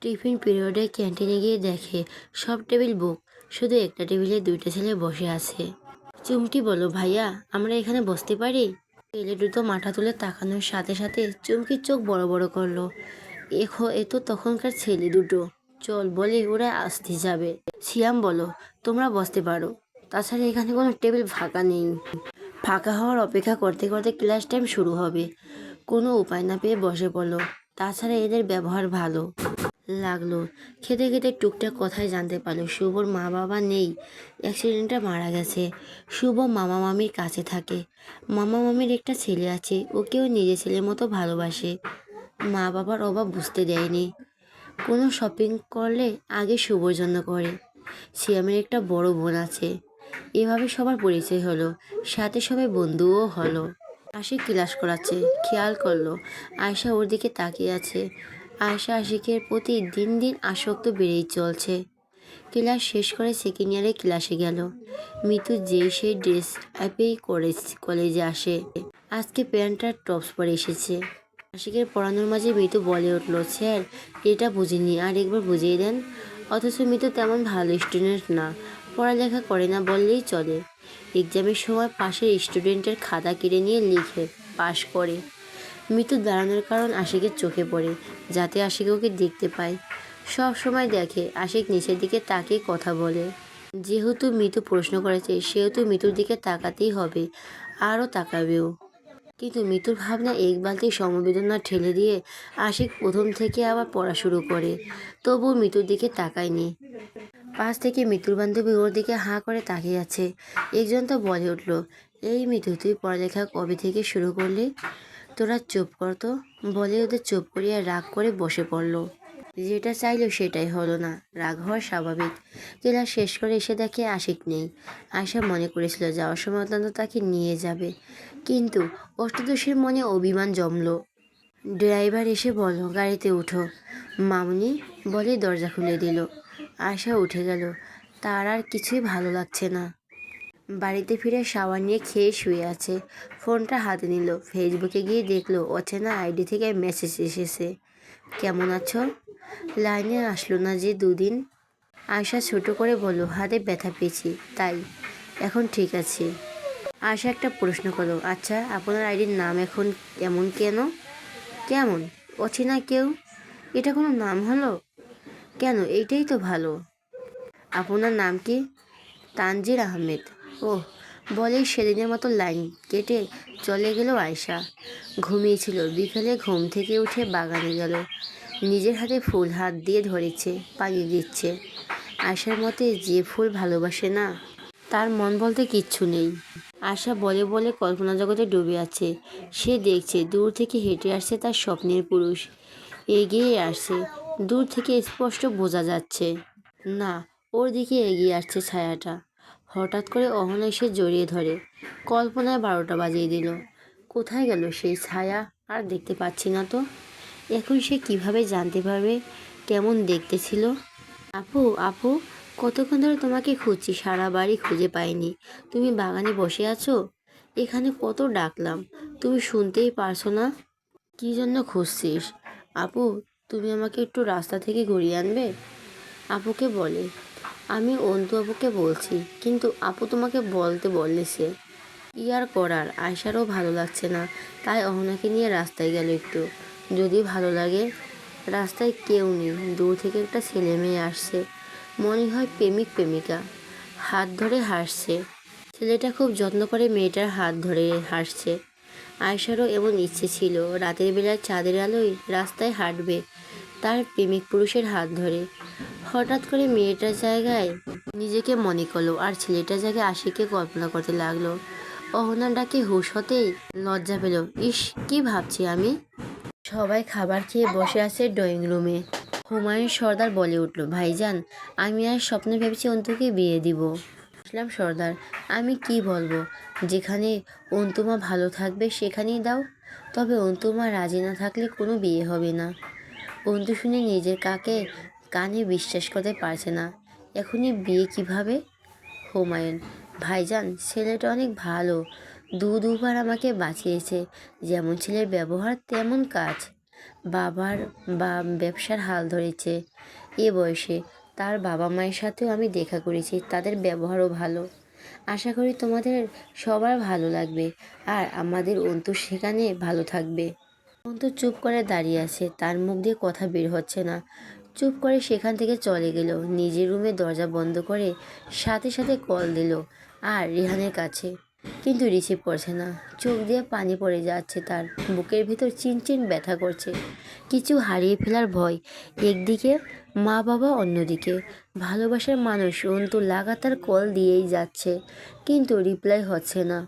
Tiffin পিরিয়ডে ক্যান্টিনে গিয়ে দেখে সব টেবিল বুক, শুধু একটা টেবিলে দুইটা ছেলে বসে আছে। চুমকি বলো, ভাইয়া আমরা এখানে বসতে পারি? ছেলে দুটো মাথা তুলে তাকানোর সাথে সাথে চুমকির চোখ বড় বড় করলো। এ তো তখনকার ছেলে দুটো। চল বলে ওরা আসতে যাবে। সিয়াম বলো, তোমরা বসতে পারো, তাছাড়া এখানে কোনো টেবিল ফাঁকা নেই। ফাঁকা হওয়ার অপেক্ষা করতে করতে ক্লাস টাইম শুরু হবে। কোনো উপায় না পেয়ে বসে পড়লো। তাছাড়া এদের ব্যবহার ভালো লাগলো। খেতে খেতে টুকটাক কথাই জানতে পারলো শুভর মা বাবা নেই, অ্যাক্সিডেন্টে মারা গেছে। শুভ মামা মামির কাছে থাকে। মামা মামির একটা ছেলে আছে, ওকেও নিজের ছেলের মতো ভালোবাসে। মা বাবার অভাব বুঝতে দেয়নি। কোনো শপিং করলে আগে শুভর জন্য করে। সিয়ামের একটা বড় বোন আছে। এভাবে সবার পরিচয় হলো, সাথে সবাই বন্ধুও হলো। আশিক ক্লাস করাচ্ছে, খেয়াল করলো আয়শা ওর দিকে তাকিয়ে আছে। আয়শা আশিকের প্রতি দিন দিন আসক্ত বেড়েই চলছে। ক্লাস শেষ করে সেকেন্ড ইয়ারে ক্লাসে গেল। মিতু যেই সেই ড্রেস অ্যাপেই কলেজে আসে। আজকে প্যান্ট আর টপস পরে এসেছে। আশিকের পড়ানোর মাঝে মিতু বলে উঠল, স্যার এটা বুঝিনি, আর একবার বুঝিয়ে দেন। অথচ মিতু তেমন ভালো স্টুডেন্ট না, পড়ালেখা করে না বললেই চলে। এক্সামের সময় পাশের স্টুডেন্টের খাতা কেড়ে নিয়ে লিখে পাশ করে। মিতু দাঁড়ানোর কারণ আশিকের চোখে পড়ে, যাতে আশিক ওকে দেখতে পায়। সব সময় দেখে আশিক নিচের দিকে তাকিয়ে কথা বলে। যেহেতু মিতু প্রশ্ন করেছে, সেহেতু মিতুর দিকে তাকাতেই হবে, আরও তাকাবেও। কিন্তু মিতুর ভাবনা এক বালতি সমবেদনা ঠেলে দিয়ে আশিক প্রথম থেকে আবার পড়া শুরু করে। তবুও মিতুর দিকে তাকায়নি। পাশ থেকে মিতুর বান্ধবী ওর দিকে হাঁ করে তাকিয়ে আছে। একজন তো বলে উঠল, এই মিতু, তুই পড়ালেখা কবে থেকে শুরু করলি? তোরা চুপ কর তো, বলে ওদের চুপ করিয়ে রাগ করে বসে পড়ল। যেটা চাইলো সেটাই হলো না, রাগ হওয়া স্বাভাবিক। ক্লাস শেষ করে এসে দেখে আশিক নেই। আয়শা মনে করেছিল যাওয়ার সময় অত্যন্ত তাকে নিয়ে যাবে, কিন্তু অষ্টাদশীর মনে অভিমান জমলো। ড্রাইভার এসে বলল, গাড়িতে উঠো। মামুনি বলে দরজা খুলে দিল। আয়শা উঠে গেল। তার আর কিছুই ভালো লাগছে না। বাড়িতে ফিরে শাওয়ার নিয়ে খেয়ে শুয়ে আছে। ফোনটা হাতে নিল, ফেসবুকে গিয়ে দেখলো অচেনা আইডি থেকে মেসেজ এসেছে। কেমন আছো? লাইনে আসলো না যে দুদিন। আয়শা ছোট করে বলল, হাতে ব্যথা পেয়েছি তাই। এখন ঠিক আছে। আয়শা একটা প্রশ্ন করলো, আচ্ছা আপনার আইডির নাম এখন এমন কেন? কেমন? অচেনা কেউ? এটা কোনো নাম হলো? কেন, এইটাই তো ভালো। আপনার নাম কি? তানজির আহমেদ। ওহ, বলেই সেদিনের মতো লাইন কেটে চলে গেল আয়শা। ঘুমিয়েছিল, বিকেলে ঘুম থেকে উঠে বাগানে গেল। নিজের হাতে ফুল হাত দিয়ে ধরেছে, পানি দিচ্ছে। আয়শার মতে যে ফুল ভালোবাসে না, তার মন বলতে কিচ্ছু নেই। আশা বলে বলে কল্পনা জগতে ডুবে আছে। সে দেখছে দূর থেকে হেঁটে আসছে তার স্বপ্নের পুরুষ। এগিয়ে আসছে, দূর থেকে স্পষ্ট বোঝা যাচ্ছে না, ওর দিকে এগিয়ে আসছে ছায়াটা। হঠাৎ করে অহনা এসে জড়িয়ে ধরে। কল্পনায় 12টা বাজিয়ে দিল। কোথায় গেল সেই ছায়া? আর দেখতে পাচ্ছি না তো। এখন সে কিভাবে জানতে পারবে কেমন দেখতে ছিল? আপু, আপু, কতক্ষণ ধরে তোমাকে খুঁজছি, সারা বাড়ি খুঁজে পাইনি। তুমি বাগানে বসে আছো? এখানে কত ডাকলাম, তুমি শুনতেই পারছো না? কী জন্য খুঁজছিস? আপু, তুমি আমাকে একটু রাস্তা থেকে ঘুরিয়ে আনবে? আপুকে বলে। আমি অন্তু আপুকে বলছি, কিন্তু আপু তোমাকে বলতে বললে সে। কি আর করার, আয়শারও ভালো লাগছে না, তাই অহনাকে নিয়ে রাস্তায় গেল একটু। যদি ভালো লাগে। রাস্তায় কেউ নেই, দূর থেকে একটা ছেলে মেয়ে আসছে, মনে হয় প্রেমিক প্রেমিকা। হাত ধরে হাসছে। ছেলেটা খুব যত্ন করে মেয়েটার হাত ধরে হাসছে। আয়শারও এমন ইচ্ছে ছিল, রাতের বেলায় চাঁদের আলোয় রাস্তায় হাঁটবে তার প্রেমিক পুরুষের হাত ধরে। হঠাৎ করে মেয়েটার জায়গায় নিজেকে মনে করলো, আর ছেলেটার জায়গায় আশিককে কল্পনা করতে লাগলো। অহনার ডাকে হুঁশ হতেই লজ্জা পেল। ইস, কি ভাবছি আমি? সবাই খাবার খেয়ে বসে আছে ড্রয়িং রুমে। হুমায়ুন সর্দার বলে উঠল, ভাইজান, আমি আর স্বপ্নে ভেবেছি অন্তুকে বিয়ে দিব। ইসলাম সর্দার, আমি কি বলবো, যেখানে অন্তুমা ভালো থাকবে সেখানেই দাও। তবে অন্তুমা রাজি না থাকলে কোনো বিয়ে হবে না। অন্তু শুনে নিজের কানে বিশ্বাস করতে পারছে না। এখনই বিয়ে কিভাবে? হুমায়ুন, ভাইজান, ছেলেটা অনেক ভালো, দুবার আমাকে বাঁচিয়েছে। যেমন ছেলের ব্যবহার তেমন কাজ। বাবার বা ব্যবসার হাল ধরেছে। এ বয়সে তার বাবা মায়ের সাথেও আমি দেখা করেছি, তাদের ব্যবহারও ভালো। আশা করি তোমাদের সবার ভালো লাগবে, আর আমাদের অন্তু সেখানে ভালো থাকবে। অন্তু চুপ করে দাঁড়িয়ে আছে, তার মুখ দিয়ে কথা বের হচ্ছে না। চুপ করে সেখান থেকে চলে গেল, নিজের রুমে দরজা বন্ধ করে সাথে সাথে কল দিল আর রিহানের কাছে, কিন্তু রিসিভ করছে না। চোখ দিয়ে পানি পড়ে যাচ্ছে, তার বুকের ভিতর চিনচিন ব্যথা করছে। কিছু হারিয়ে ফেলার ভয় একদিকে, মা বাবা অন্যদিকে, ভালোবাসার মানুষ। অন্তু লাগাতার কল দিয়েই যাচ্ছে, কিন্তু রিপ্লাই হচ্ছে না।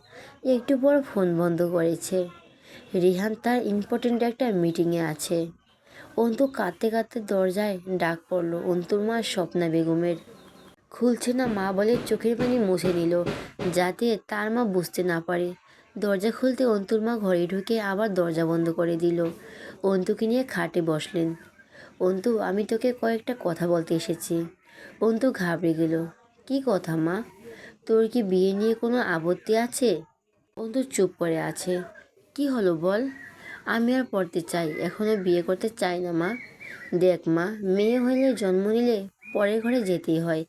একটু পর ফোন বন্ধ করেছে। রিহান তার ইম্পর্টেন্ট একটা মিটিংয়ে আছে। অন্তু কাঁদতে কাঁদতে দরজায় ডাক পড়ল অন্তুর মা স্বপ্না বেগমের। খুলছে না। মা বলে চোখের পানি মুছে নিল যাতে তার মা বুঝতে না পারে। দরজা খুলতে অন্তুর মা ঘরে ঢুকে আবার দরজা বন্ধ করে দিল। অন্তুকে নিয়ে খাটে বসলেন। অন্তু, আমি তোকে কয়েকটা কথা বলতে এসেছি। অন্তু ঘাবড়ে গেল। কি কথা মা? তোর কি বিয়ে নিয়ে কোনো আপত্তি আছে? অন্তু চুপ করে আছে। কি হলো বল। আমি আর পড়তে চাই, এখনো বিয়ে করতে চাই না মা। দেখ মা, মেয়ে হইলে জন্ম নিলে পরের ঘরে যেতেই হয়,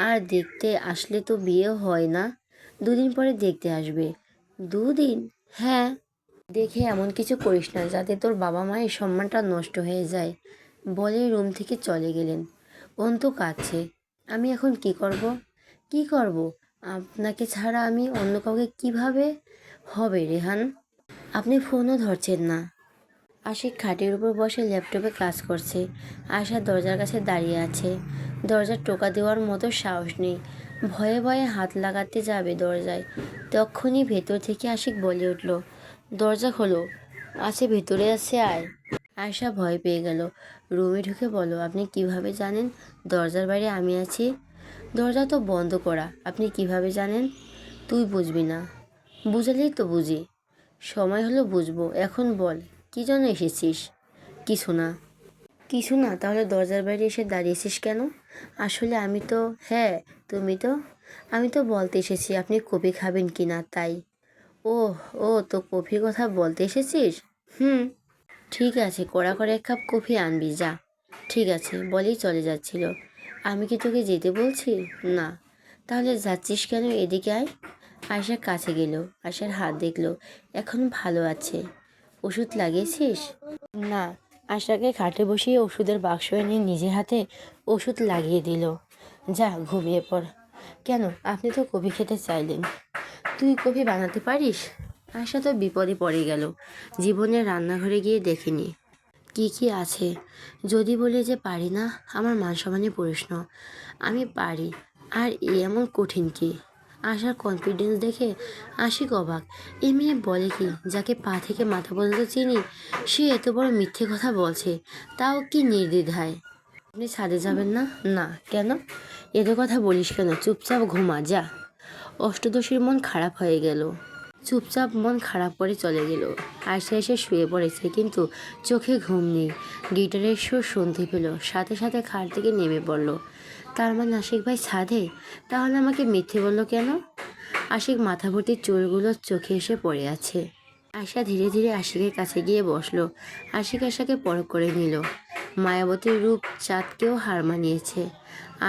আর দেখতে আসলে তো বিয়ে হয় না। 2 দিন পরে দেখতে আসবে। 2 দিন? হ্যাঁ। দেখে এমন কিছু করিস না যাতে তোর বাবা মায়ের সম্মানটা নষ্ট হয়ে যায়, বলে রুম থেকে চলে গেলেন। অন্তু কাঁদছে। আমি এখন কি করব? কি করব? আপনাকে ছাড়া আমি অন্য কাউকে কিভাবে হবে রেহান? আপনি ফোনও ধরছেন না। আশিক খাটের উপর বসে ল্যাপটপে কাজ করছে। আশা দরজার কাছে দাঁড়িয়ে আছে। দরজার টোকা দেওয়ার মতো সাহস নেই। ভয়ে ভয়ে হাত লাগাতে যাবে দরজায়, তখনই ভেতর থেকে আশিক বলে উঠল, দরজা খোলো। আছে, ভেতরে আছে, আয়। আয়শা ভয় পেয়ে গেল। রুমে ঢুকে বলো, আপনি কিভাবে জানেন দরজার বাইরে আমি আছি? দরজা তো বন্ধ করা, আপনি কিভাবে জানেন? তুই বুঝবি না। বুঝালেই তো বুঝি। সময় হলো বুঝবো, এখন বল কি জন্য এসেছিস? কিছু না। কিছু না? তাহলে দরজার বাইরে এসে দাঁড়িয়েছিস কেন? আসলে আমি তো, হ্যাঁ তুমি তো, আমি তো বলতে এসেছি আপনি কফি খাবেন কি না তাই। ও, ও তো কফির কথা বলতে এসেছিস? হুম। ঠিক আছে, কড়া করে 1 কাপ কফি আনবি যা। ঠিক আছে বলেই চলে যাচ্ছিল। আমি কি তোকে যেতে বলছি? না। তাহলে যাচ্ছিস কেন? এদিকে আয়। আয়শা কাছে গেল, আয়শার হাত দেখলো। এখন ভালো আছে। ওষুধ লাগিয়েছিস? না। আশাকে খাটে বসিয়ে ওষুধের বাক্স এনে নিজের হাতে ওষুধ লাগিয়ে দিল। যা ঘুমিয়ে পড়। কেন? আপনি তো কফি খেতে চাইলেন। তুই কফি বানাতে পারিস? আশা তো বিপদে পড়ে গেল। জীবনে রান্নাঘরে গিয়ে দেখেনি কি কি আছে। যদি বলি যে পারি না, আমার মান সম্মানের প্রশ্ন। আমি পারি। আর এমন কঠিন কি? আশার কনফিডেন্স দেখে আশিক অবাক। এই মেয়ে বলে কি? যাকে পা থেকে মাথা পর্যন্ত চিনি, সে এত বড় মিথ্যে কথা বলছে, তাও কি নির্দ্বিধায়। আপনি ছাদে যাবেন না? না। কেন? এত কথা বলিস কেন? চুপচাপ ঘুমা যা। অষ্টদশীর মন খারাপ হয়ে গেল। চুপচাপ মন খারাপ করে চলে গেল। আয়সা এসে শুয়ে পড়েছে, কিন্তু চোখে ঘুম নেই। গিটারের সুর শুনতে পেল, সাথে সাথে খাট থেকে নেমে পড়ল। তার মানে আশিক ভাই ছাদে? তাহলে আমাকে মিথ্যে বলল কেন? আশিক মাথা ভর্তি চুলগুলো চোখে এসে পড়ে আছে। আয়শা ধীরে ধীরে আশিকের কাছে গিয়ে বসলো। আশিক আয়শাকে পরখ করে নিল। মায়াবতীর রূপ চাঁদকেও হার মানিয়েছে।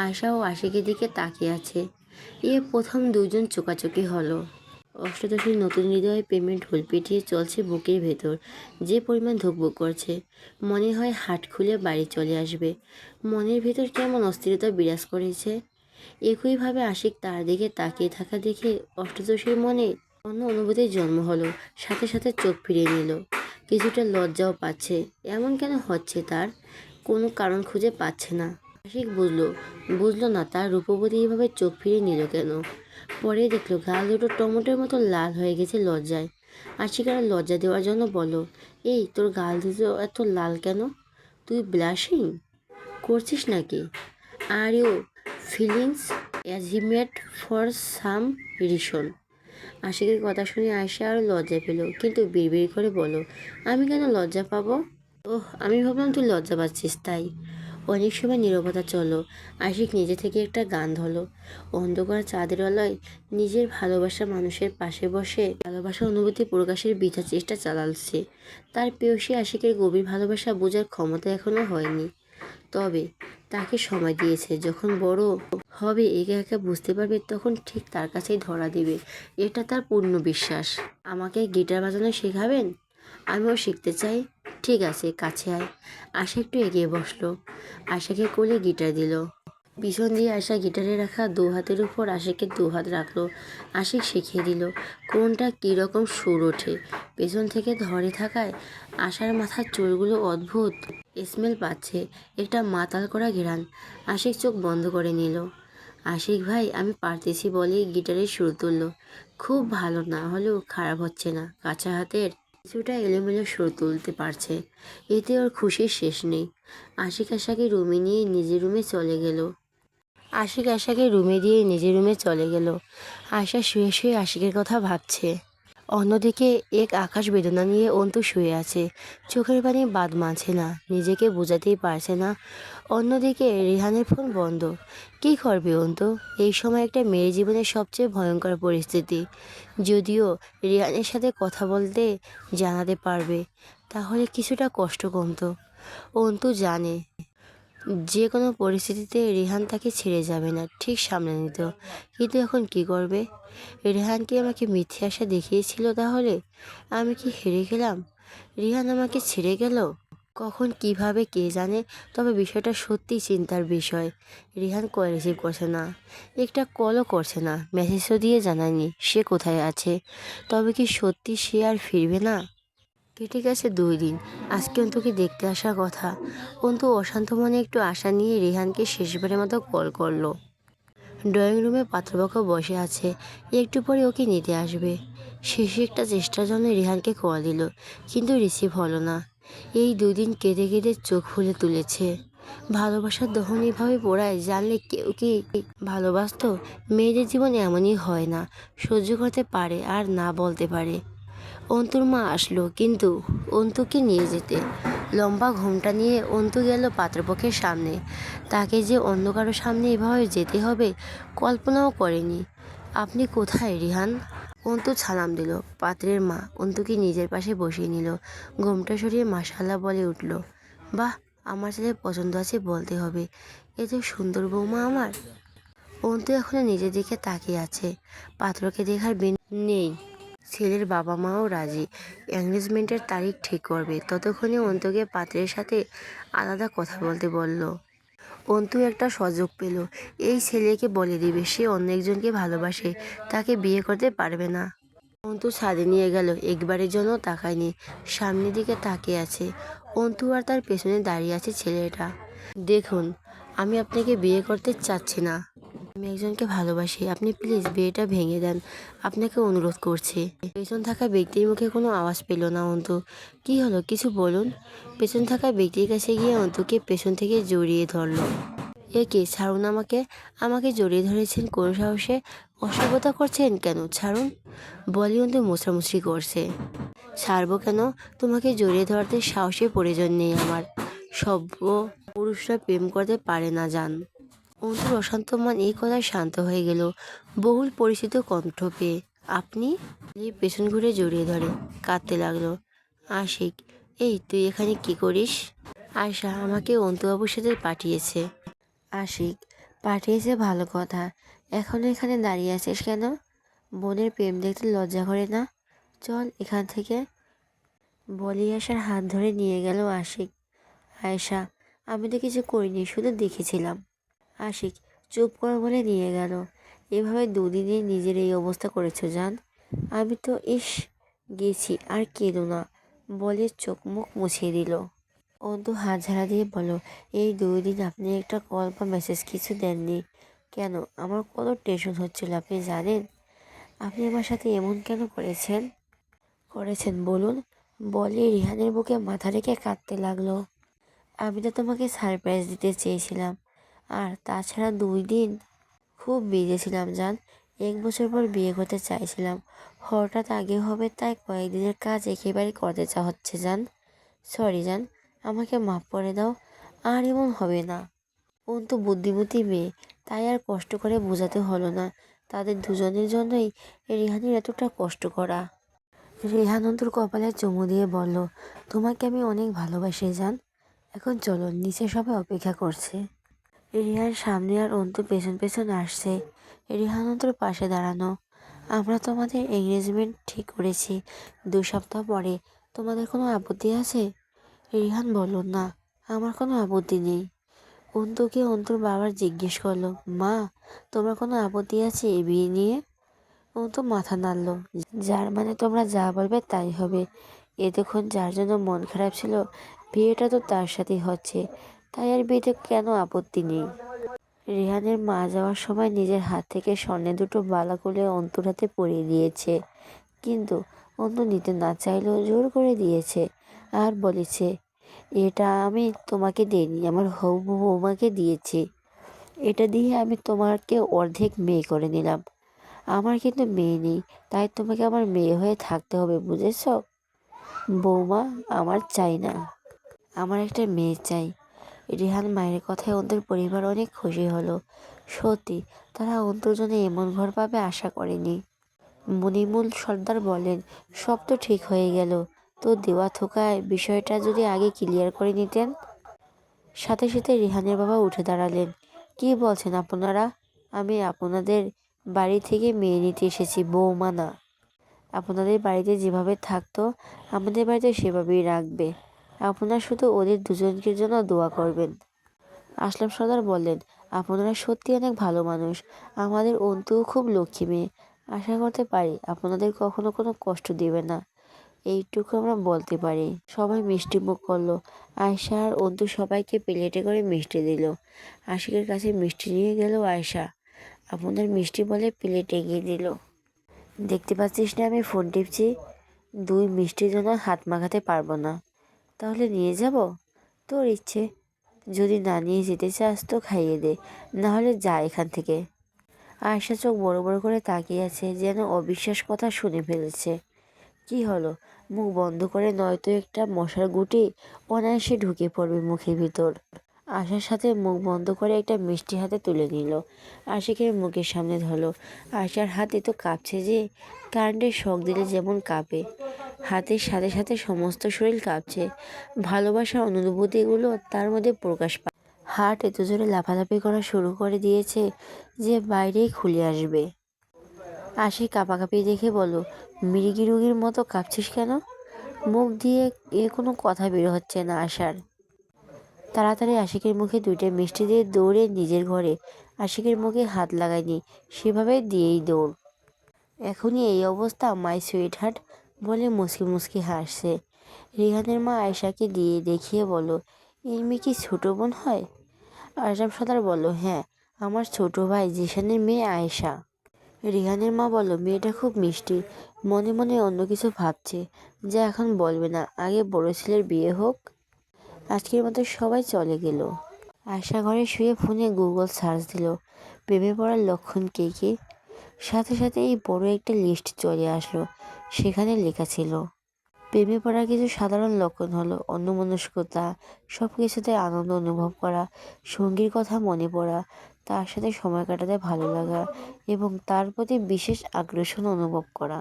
আয়শা ও আশিকের দিকে তাকিয়ে আছে। এ প্রথম দুজন চোকাচোকি হলো। অষ্টাদশীর নতুন হৃদয়ে পেমেন্ট ঢোল পিটিয়ে চলছে বুকের ভেতর, যে পরিমাণ ধুকপুক করছে। মনে হয় হাট খুলে বাড়ি চলে আসবে। মনের ভেতর কেমন অস্থিরতা বিরাজ করেছে। একইভাবে আশিক তার দিকে তাকিয়ে থাকা দেখে অষ্টাদশীর মনে অন্য অনুভূতির জন্ম হলো। সাথে সাথে চোখ ফিরিয়ে নিল। কিছুটা লজ্জাও পাচ্ছে। এমন কেন হচ্ছে তার? কোনো কারণ খুঁজে পাচ্ছে না। আশিক বুঝলো না তার রূপবতী এইভাবে চোখ ফিরিয়ে নিল কেন। পরে দেখলো গাল দুটো টমেটোর মতো লাল হয়ে গেছে লজ্জায়। আশিক আর লজ্জা দেওয়ার জন্য বলল, এই তোর গাল দুটো এত লাল কেন? তুই ব্লাশিং করছিস নাকি? আর ইউ ফিলিংস অ্যাজিমেট ফর সাম রিজন? আশিকের কথা শুনে আয়শা আরও লজ্জা পেল, কিন্তু বিড়বিড় করে বলল, আমি কেন লজ্জা পাবো? ওহ, আমি ভাবলাম তুই লজ্জা পাচ্ছিস তাই। অনেক সময় নীরবতা চলো। আশিক নিজে থেকে একটা গান ধরলো। অন্ধকার চাঁদের আলোয় নিজের ভালোবাসা মানুষের পাশে বসে ভালোবাসার অনুভূতি প্রকাশের বৃথা চেষ্টা চালাচ্ছে। তার প্রেয়সী আশিকের গভীর ভালোবাসা বোঝার ক্ষমতা এখনো হয়নি, তবে তাকে সময় দিয়েছে। যখন বড় হবে, একা একা বুঝতে পারবে, তখন ঠিক তার কাছেই ধরা দেবে, এটা তার পূর্ণ বিশ্বাস। আমাকে গিটার বাজানো শেখাবেন? আমিও শিখতে চাই। ঠিক আছে, কাছে আয়। আশা একটু এগিয়ে বসলো। আশাকে কোলে গিটার দিল। পিছন দিয়ে আশা গিটারে রাখা দু হাতের উপর আশিকের দু হাত রাখলো। আশিক শিখিয়ে দিল কোনটা কীরকম সুর ওঠে। পেছন থেকে ধরে থাকায় আশার মাথার চুলগুলো অদ্ভুত স্মেল পাচ্ছে, একটা মাতাল করা ঘেরান। আশিক চোখ বন্ধ করে নিল। আশিক ভাই, আমি পারতেছি বলেই গিটারের সুর তুলল। খুব ভালো না হলেও খারাপ হচ্ছে না। কাঁচা হাতের কিছুটা এলোমেলো সুর তুলতে পারছে, এতে ওর খুশির শেষ নেই। আশিক আশাকে রুমে নিয়ে নিজের রুমে চলে গেল। আশা শুয়ে শুয়ে আশিকের কথা ভাবছে। অন্যদিকে এক আকাশ বেদনা নিয়ে অন্তু শুয়ে আছে। চোখের পানি বাদ মানছে না, নিজেকে বোঝাতেই পারছে না। অন্যদিকে রিহানের ফোন বন্ধ। কী করবে অন্তু? এই সময় একটা মেয়ের জীবনের সবচেয়ে ভয়ঙ্কর পরিস্থিতি। যদিও রিহানের সাথে কথা বলতে জানাতে পারবে, তাহলে কিছুটা কষ্ট কমতো। অন্তু জানে যে কোনো পরিস্থিতিতে রিহান তাকে ছেড়ে যাবে না, ঠিক সামনে নিত। কিন্তু এখন কি করবে? রিহান কি আমাকে মিথ্যে আশা দেখিয়েছিল? তাহলে আমি কি হেরে গেলাম? রিহান আমাকে ছেড়ে গেল কখন, কিভাবে, কে জানে। তবে বিষয়টা সত্যিই চিন্তার বিষয়। রিহান কল রিসিভ করছে না, একটা কলও করছে না, মেসেজও দিয়ে জানায়নি সে কোথায় আছে। তবে কি সত্যি সে আর ফিরবে না? কেটে গেছে 2 দিন। আজকে অন্তুকে দেখতে আসার কথা। অন্তু অশান্ত মনে একটু আশা নিয়ে রিহানকে শেষবারের মতো কল করলো। ড্রয়িং রুমে পাত্রপক্ষ বসে আছে, একটু পরে ওকে নিতে আসবে। শেষে একটা চেষ্টার জন্য রিহানকে কল দিল, কিন্তু রিসিভ হলো না। এই 2 দিন কেঁদে কেঁদে চোখ ফুলে তুলেছে। ভালোবাসার দহন এভাবে পোড়ায়, জানলে কেউ কি ভালোবাসতো? মেয়েদের জীবন এমনই হয় না, সহ্য করতে পারে আর না বলতে পারে। অন্তুর মা আসলো কিন্তু অন্তুকে নিয়ে যেতে। লম্বা ঘোমটা নিয়ে অন্তু গেল পাত্রপক্ষের সামনে। তাকে যে অন্য কারো সামনে এভাবে যেতে হবে কল্পনাও করেনি। আপনি কোথায় রিহান? অন্তু সালাম দিল। পাত্রের মা অন্তুকে নিজের পাশে বসিয়ে নিল। ঘোমটা সরিয়ে মাশাআল্লাহ বলে উঠল, বাহ, আমার ছেলে পছন্দ আছে বলতে হবে। এত সুন্দর বৌমা আমার। অন্তু এখনো নিজের দিকে তাকিয়ে আছে। পাত্রকে দেখার নেই। ছেলের বাবা মাও রাজি, এঙ্গেজমেন্টের তারিখ ঠিক করবে। ততক্ষণে অন্তুকে পাত্রের সাথে আলাদা কথা বলতে বলল। অন্তু একটা সুযোগ পেল। এই ছেলেকে বলে দিবে সে অন্য একজনকে ভালোবাসে, তাকে বিয়ে করতে পারবে না। অন্তু ছাদে নিয়ে গেল, একবারের জন্য তাকায়নি, সামনের দিকে তাকিয়ে আছে। অন্তু আর তার পেছনে দাঁড়িয়ে আছে ছেলেটা। দেখুন, আমি আপনাকে বিয়ে করতে চাচ্ছি না। আমি একজনকে ভালোবাসি, আপনি প্লিজ বিয়েটা ভেঙে দেন, আপনাকে অনুরোধ করছি। পেছন থাকা ব্যক্তির মুখে কোনো আওয়াজ পেল না অন্তু। কি হলো, কিছু বলুন। পেছন থাকা ব্যক্তির কাছে গিয়ে অন্তুকে পেছন থেকে জড়িয়ে ধরল। এ কে? ছাড়ুন আমাকে। আমাকে জড়িয়ে ধরেছেন কোন সাহসে? অসভ্যতা করছেন কেন? ছাড়ুন। বলি অন্তু মোছামুছি করছে। ছাড়বো কেন? তোমাকে জড়িয়ে ধরতে সাহসের প্রয়োজন নেই আমার। সভ্য পুরুষরা প্রেম করতে পারে না জান। অন্তুর অশান্ত মন এই কথায় শান্ত হয়ে গেল বহুল পরিচিত কণ্ঠ পেয়ে। আপনি? পেছন ঘুরে জড়িয়ে ধরে কাঁদতে লাগলো। আশিক, এই তুই এখানে কি করিস? আয়শা আমাকে অন্তুবাবুর সাথে পাঠিয়েছে। আশিক, পাঠিয়েছে ভালো কথা, এখনো এখানে দাঁড়িয়ে আছিস কেন? বোনের প্রেম দেখতে লজ্জা করে না? চল এখান থেকে। বলি আয়শার হাত ধরে নিয়ে গেল আশিক। আয়শা, আমি তো কিছু করিনি, শুধু দেখেছিলাম। আশিক চুপ কর বলে নিয়ে গেল। এভাবে 2 দিনে নিজের এই অবস্থা করেছো জান। আমি তো গেছি, আর কেঁদো না বলে চোখ মুখ মুছিয়ে দিল। অন্তু হাত ঝাড়া দিয়ে বলো, এই 2 দিন আপনি একটা কল বা মেসেজ কিছু দেননি কেন? আমার কত টেনশন হচ্ছিল আপনি জানেন? আপনি আমার সাথে এমন কেন করেছেন বলুন? বলে রিহানের বুকে মাথা রেখে কাঁদতে লাগলো। আমি তো তোমাকে সারপ্রাইজ দিতে চেয়েছিলাম, আর তাছাড়া 2 দিন খুব বিজি ছিলাম জান। 1 বছর পর বিয়ে করতে চাইছিলাম, হঠাৎ আগে হবে তাই কয়েকদিনের কাজ একেবারে করতে হচ্ছে জান। সরি জান, আমাকে মাফ করে দাও। আর এমন হবে না। অন্তু বুদ্ধিমতী মেয়ে, তাই আর কষ্ট করে বোঝাতে হলো না তাদের দুজনের জন্যই রেহানের এতটা কষ্ট করা। রেহান অন্তুর কপালে চুমু দিয়ে বলল, তোমাকে আমি অনেক ভালোবাসি জান। এখন চলো, নিচে সবাই অপেক্ষা করছে। রেহান সামনে আর অন্তু পেছন পেছন আসছে। রেহান অন্তুর পাশে দাঁড়ানো। আমরা তোমাদের এঙ্গেজমেন্ট ঠিক করেছি 2 সপ্তাহ পরে, তোমাদের কোনো আপত্তি আছে? রেহান বলল, না, আমার কোনো আপত্তি নেই। অন্তুকে অন্তুর বাবার জিজ্ঞেস করলো, মা, তোমার কোনো আপত্তি আছে এই বিয়ে নিয়ে? অন্তু মাথা নাড়ল, যার মানে তোমরা যা বলবে তাই হবে। এতক্ষণ যার জন্য মন খারাপ ছিল, বিয়েটা তো তার সাথেই হচ্ছে, তাই আর বিয়েতে কেন আপত্তি নেই। রেহানের মা যাওয়ার সময় নিজের হাত থেকে স্বর্ণের দুটো বালা খুলে অন্তুর হাতে পরিয়ে দিয়েছে, কিন্তু অন্তু নিতে না চাইলেও জোর করে দিয়েছে আর বলেছে, এটা আমি তোমাকে দেইনি, আমার হবু বৌমাকে দিয়েছি। এটা দিয়ে আমি তোমাকে অর্ধেক মেয়ে করে নিলাম। আমার কিন্তু মেয়ে নেই, তাই তোমাকে আমার মেয়ে হয়ে থাকতে হবে, বুঝেছ? বৌমা আমার চাই না, আমার একটা মেয়ে চাই। রেহান মায়ের কথায় অন্তুর পরিবার অনেক খুশি হলো। সত্যি, তারা অন্তুর জন্য এমন ঘর পাবে আশা করেনি। মনিমুল সর্দার বলেন, সব তো ঠিক হয়ে গেল, তো দেওয়া থোকায় বিষয়টা যদি আগে ক্লিয়ার করে নিতেন। সাথে সাথে রেহানের বাবা উঠে দাঁড়ালেন। কি বলছেন আপনারা? আমি আপনাদের বাড়ি থেকে মেয়ে নিতে এসেছি, বৌমা না। আপনাদের বাড়িতে যেভাবে থাকতো আমাদের বাড়িতে সেভাবেই রাখবে। আপনারা শুধু ওদের দুজনকে জন্য দোয়া করবেন। আসলাম সর্দার বললেন, আপনারা সত্যি অনেক ভালো মানুষ। আমাদের অন্তুও খুব লক্ষ্মী মেয়ে। আশা করতে পারি আপনাদের কখনো কোনো কষ্ট দেবে না, এইটুকু আমরা বলতে পারি। সবাই মিষ্টি মুখ করলো। আয়শা আর অন্তু সবাইকে প্লেটে করে মিষ্টি দিল। আশিকের কাছে মিষ্টি নিয়ে গেল আয়শা। আপনার মিষ্টি বলে প্লেট এগিয়ে দিল। দেখতে পাচ্ছিস না আমি ফোন টিপছি? 2 মিষ্টির জন্য হাত মাখাতে পারবো না। তাহলে নিয়ে যাব? তোর ইচ্ছে। যদি না নিয়ে যেতে চাস তো খাইয়ে দে, না হলে যা এখান থেকে। আয়শা চোখ বড় বড় করে তাকিয়ে আছে, যেন অবিশ্বাস কথা শুনে ফেলেছে। কি হলো? মুখ বন্ধ করে, নয়তো একটা মশার গুটি অনায়াসে ঢুকে পড়বে মুখের ভিতর। আশার সাথে মুখ বন্ধ করে একটা মিষ্টি হাতে তুলে নিল। আশিকের মুখের সামনে ধরলো। আশার হাতে তো কাঁপছে যে, কারেন্টের শক দিলে যেমন কাঁপে, হাতের সাথে সাথে সমস্ত শরীর কাঁপছে। ভালোবাসার অনুভূতিগুলো তার মধ্যে প্রকাশ পায়। হার্ট এত জোরে লাফালাফি করা শুরু করে দিয়েছে যে বাইরেই খুলে আসবে। আশিক কাঁপাকাঁপি দেখে বলল, মৃগী রোগীর মতো কাঁপছিস কেন? মুখ দিয়ে কোনো কথা বের হচ্ছে না আশার। তাড়াতাড়ি আশিকের মুখে 2টা মিষ্টি দিয়ে দৌড়ে নিজের ঘরে। আশিকের মুখে হাত লাগায়নি, সেভাবে দিয়েই দৌড়। এখনই এই অবস্থা মাই সুইট হার্ট, বলে মুসকি মুসকি হাসছে। রেহানের মা আয়শাকে দিয়ে দেখিয়ে বলল, এই মেয়ে কি ছোট বোন হয়? আজম সর্দার বলল, হ্যাঁ, আমার ছোট ভাই জিশানের মেয়ে আয়েশা। রেহানের মা বলল, মেয়েটা খুব মিষ্টি, মনে মনে অন্য কিছু ভাবছে যা এখন বলবে না, আগে বড় ছেলের বিয়ে হোক। আজকের মতো সবাই চলে গেল। আয়শা ঘরে শুয়ে ফোনে গুগল সার্চ দিল, প্রেমে পড়ার লক্ষণ কে কে। সাথে সাথে এই বড় একটা লিস্ট চলে আসলো। সেখানে লেখা ছিল, প্রেমে পড়ার কিছু সাধারণ লক্ষণ হলো অন্যমনস্কতা, সব কিছুতে আনন্দ অনুভব করা, সঙ্গীর কথা মনে পড়া, তার সাথে সময় কাটাতে ভালো লাগা এবং তার প্রতি বিশেষ আকর্ষণ অনুভব করা।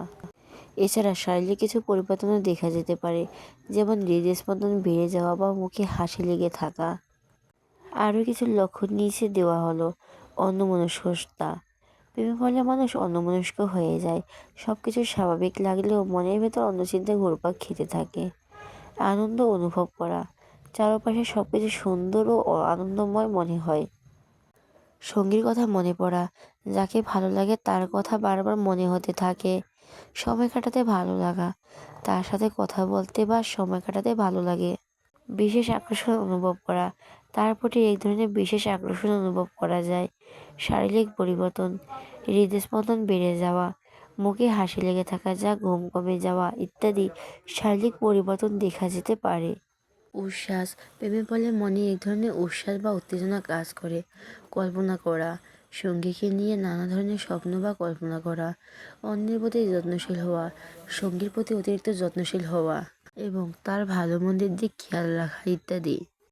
এছাড়া শারীরিক কিছু পরিবর্তনও দেখা যেতে পারে, যেমন হৃদস্পন্দন বেড়ে যাওয়া বা মুখে হাসি লেগে থাকা। আরও কিছু লক্ষণ নিচে দেওয়া হলো, অন্যমনস্কতা। প্রেমে পড়লে মানুষ অন্যমনস্ক হয়ে যায়, সব কিছু স্বাভাবিক লাগলেও মনের ভেতর অন্য চিন্তা ঘুরপাক খেতে থাকে। আনন্দ অনুভব করা, চারপাশে সব কিছু সুন্দর ও আনন্দময় মনে হয়। সঙ্গীর কথা মনে পড়া, যাকে ভালো লাগে তার কথা বারবার মনে হতে থাকে। সময় কাটাতে ভালো লাগা, তার সাথে কথা বলতে বা সময় কাটাতে ভালো লাগে। বিশেষ আকর্ষণ অনুভব করা, তার প্রতি এক ধরনের বিশেষ আকর্ষণ অনুভব করা যায়। শারীরিক পরিবর্তন, হৃদস্পন্দন বেড়ে যাওয়া, মুখে হাসি লেগে থাকা, যা ঘুম কমে যাওয়া ইত্যাদি শারীরিক পরিবর্তন দেখা যেতে পারে। উচ্ছ্বাস, প্রেমে পড়লে মনে এক ধরনের উচ্ছ্বাস বা উত্তেজনা কাজ করে। কল্পনা করা, সঙ্গীকে নিয়ে নানা ধরনের স্বপ্ন বা কল্পনা করা। অন্যের প্রতি যত্নশীল হওয়া, সঙ্গীর প্রতি অতিরিক্ত যত্নশীল হওয়া এবং তার ভালো মন্দের দিক খেয়াল রাখা ইত্যাদি।